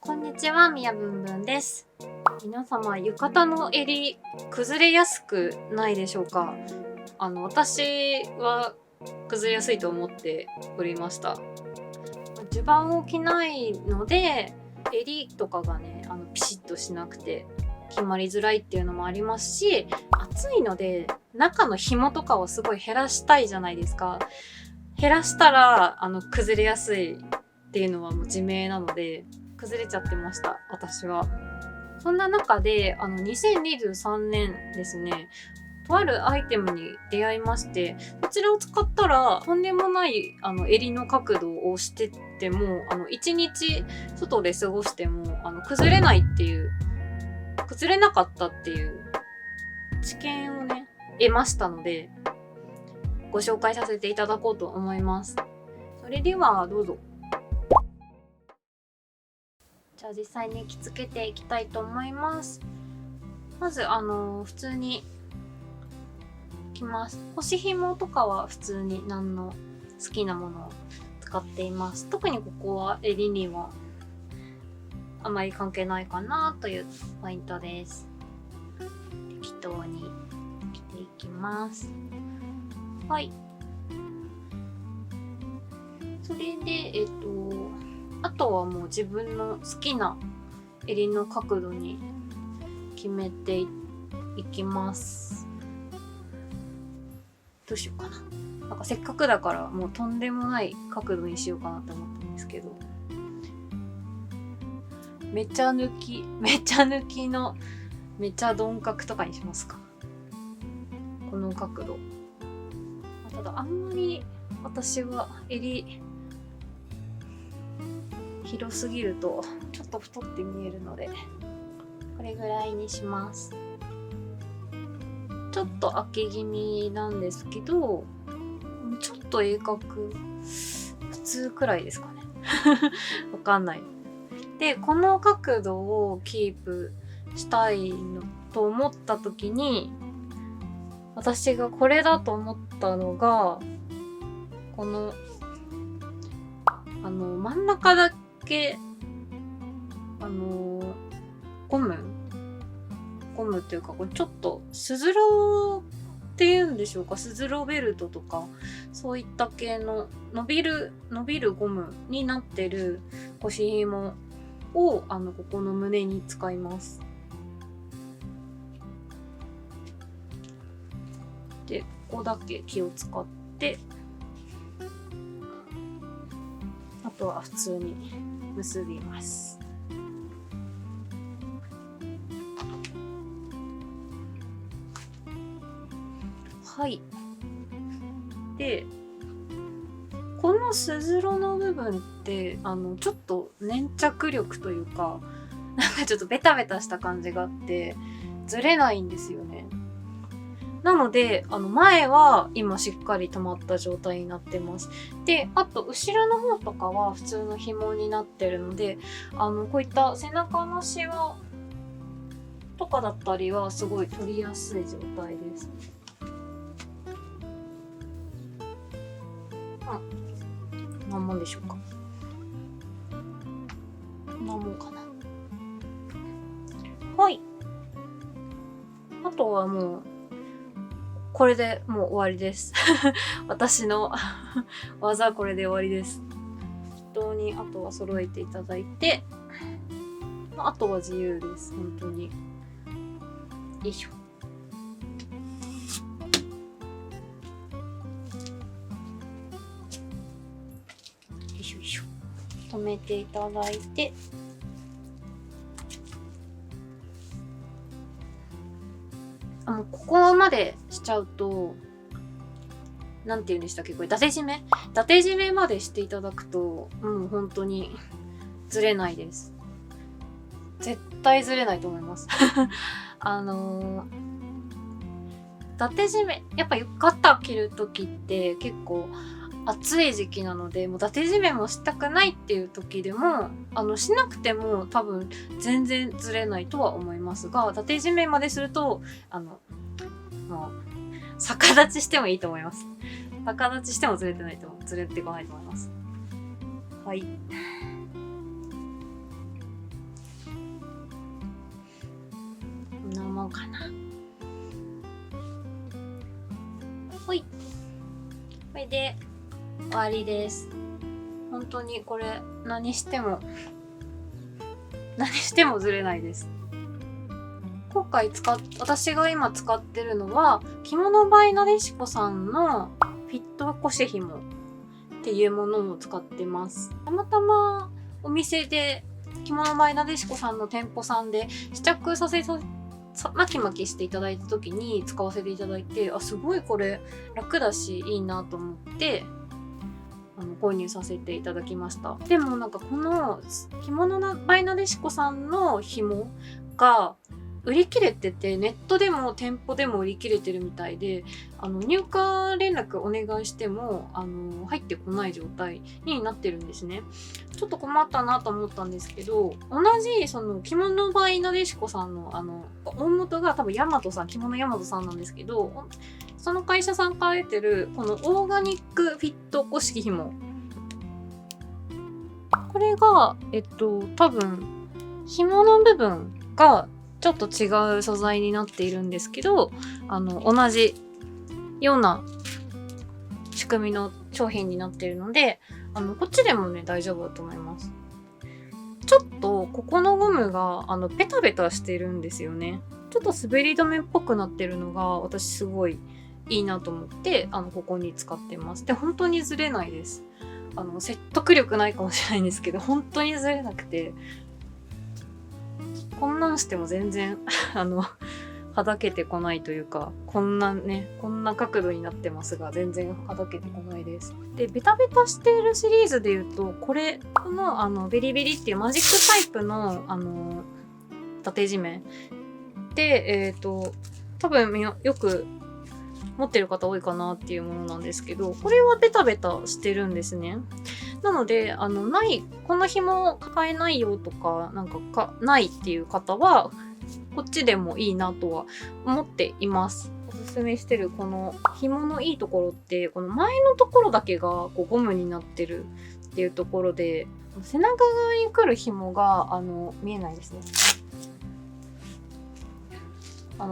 こんにちは、みやぶんぶんです。皆様、浴衣の襟、崩れやすくないでしょうか？私は崩れやすいと思っておりました。襦袢を着ないので、襟とかがね、ピシッとしなくて決まりづらいっていうのもありますし、暑いので、中の紐とかをすごい減らしたいじゃないですか。減らしたら、崩れやすいっていうのはもう自明なので、崩れちゃってました、私は。そんな中で、2023年ですね、とあるアイテムに出会いまして、こちらを使ったら、とんでもない、襟の角度をしてっても、1日外で過ごしても、崩れないっていう、崩れなかったっていう知見をね、得ましたので、ご紹介させていただこうと思います。それでは、どうぞ。じゃあ実際に着付けていきたいと思います。まず普通に着ます。腰紐とかは普通に何の好きなものを使っています。特にここは襟にはあまり関係ないかなというポイントです。適当に着ていきます。はい。それであとはもう自分の好きな襟の角度に決めていきます。どうしようかな。なんかせっかくだからもうとんでもない角度にしようかなと思ったんですけど。めちゃ抜きのめちゃ鈍角とかにしますか。この角度。ただあんまり私は襟広すぎるとちょっと太って見えるのでこれぐらいにします。ちょっと開け気味なんですけど、ちょっと鋭角普通くらいですかねわかんない。でこの角度をキープしたいのと思った時に、私がこれだと思ったのがこの真ん中だけゴムっていうか、これちょっとスズロっていうんでしょうか、スズロベルトとかそういった系の伸びるゴムになってる腰紐をここの胸に使います。でここだけ気を使って、あとは普通に結びます。はい。で、このスズロの部分ってちょっと粘着力というか、なんかちょっとベタベタした感じがあってずれないんですよね。なので前は今しっかり止まった状態になってます。で、あと後ろの方とかは普通の紐になってるので、こういった背中のシワとかだったりはすごい取りやすい状態です。何もんでしょうか。何もんかな。はい。あとはもうこれでもう終わりです私の技はこれで終わりです。適当にあとは揃えていただいて、あとは自由です。本当に。よいしょ。よいしょよいしょ。止めていただいて、ここまでしちゃうと、なんて言うんでしたっけ、これ伊達締めまでしていただくと、本当にずれないです。絶対ずれないと思います。伊達締め、やっぱ浴衣着るときって結構暑い時期なので、もう伊達締めもしたくないっていう時でも、しなくても多分全然ずれないとは思いますが、伊達締めまですると、もう、逆立ちしてもいいと思います。逆立ちしてもずれてこないと思います。はい。うかな。ほい。これで終わりです。本当にこれ何してもずれないです。今回私が今使ってるのは着物バイなでしこさんのフィット腰紐っていうものを使ってます。たまたまお店で着物バイなでしこさんの店舗さんで試着巻き巻きしていただいた時に使わせていただいて、すごいこれ楽だしいいなと思って購入させていただきました。でもなんかこの着物バイなでしこさんの紐が売り切れてて、ネットでも店舗でも売り切れてるみたいで、入荷連絡お願いしても入ってこない状態になってるんですね。ちょっと困ったなと思ったんですけど、同じその着物バイなでしこさんの大元が多分大和さん、着物大和さんなんですけど、その会社さんから出てるこのオーガニックフィット古式紐、これが多分紐の部分がちょっと違う素材になっているんですけど、同じような仕組みの商品になっているので、こっちでもね大丈夫だと思います。ちょっとここのゴムがベタベタしてるんですよね。ちょっと滑り止めっぽくなってるのが私すごいいいなと思ってここに使ってます。で、本当にずれないです。説得力ないかもしれないんですけど、本当にずれなくて、こんなんしても全然はだけてこないというか、こんな角度になってますが全然はだけてこないです。で、ベタベタしているシリーズで言うと、このベリベリっていうマジックタイプの縦地面で、多分よく持ってる方多いかなっていうものなんですけど、これはベタベタしてるんですね。なのでこの紐買えないよとかないっていう方はこっちでもいいなとは思っています。おすすめしてるこの紐のいいところって、この前のところだけがこうゴムになってるっていうところで、背中側に来る紐が見えないですね。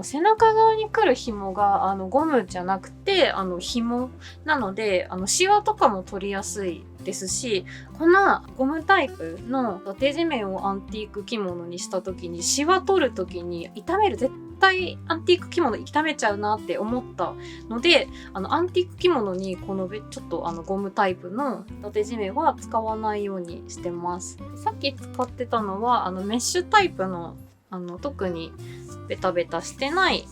背中側に来る紐がゴムじゃなくて紐なのでシワとかも取りやすいですし、このゴムタイプの縦地面をアンティーク着物にした時にシワ取る時に絶対アンティーク着物傷めちゃうなって思ったので、アンティーク着物にこのちょっとゴムタイプの縦地面は使わないようにしてます。さっき使ってたのはメッシュタイプの特にベタベタしてない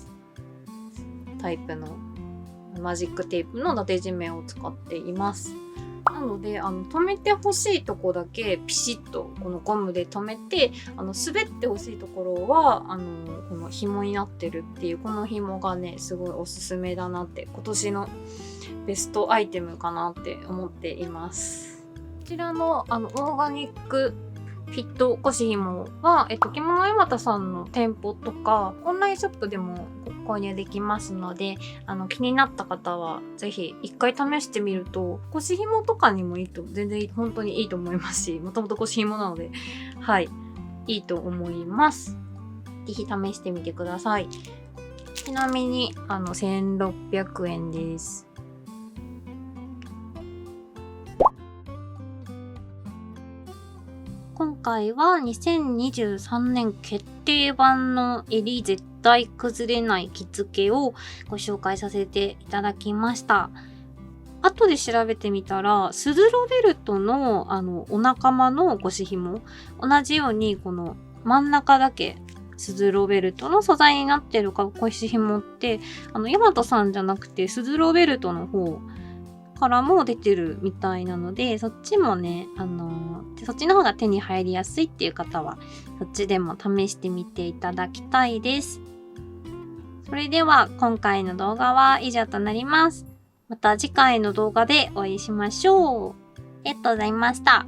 タイプのマジックテープの縦地面を使っています。なので留めてほしいとこだけピシッとこのゴムで留めて、滑ってほしいところはこの紐になってるっていうこの紐がねすごいおすすめだなって、今年のベストアイテムかなって思っています。こちらのオーガニックフィット腰紐は、着物大和さんの店舗とかオンラインショップでも購入できますので、気になった方はぜひ一回試してみると、腰紐とかにも全然本当にいいと思いますし、もともと腰紐なのでいいと思います。ぜひ試してみてください。ちなみに1600円です。今回は2023年決定版の襟絶対崩れない着付けをご紹介させていただきました。後で調べてみたら、スズロベルトのお仲間の腰紐、同じようにこの真ん中だけスズロベルトの素材になってる腰紐って大和さんじゃなくてスズロベルトの方からも出てるみたいなので、そっちもねそっちの方が手に入りやすいっていう方はそっちでも試してみていただきたいです。それでは今回の動画は以上となります。また次回の動画でお会いしましょう。ありがとうございました。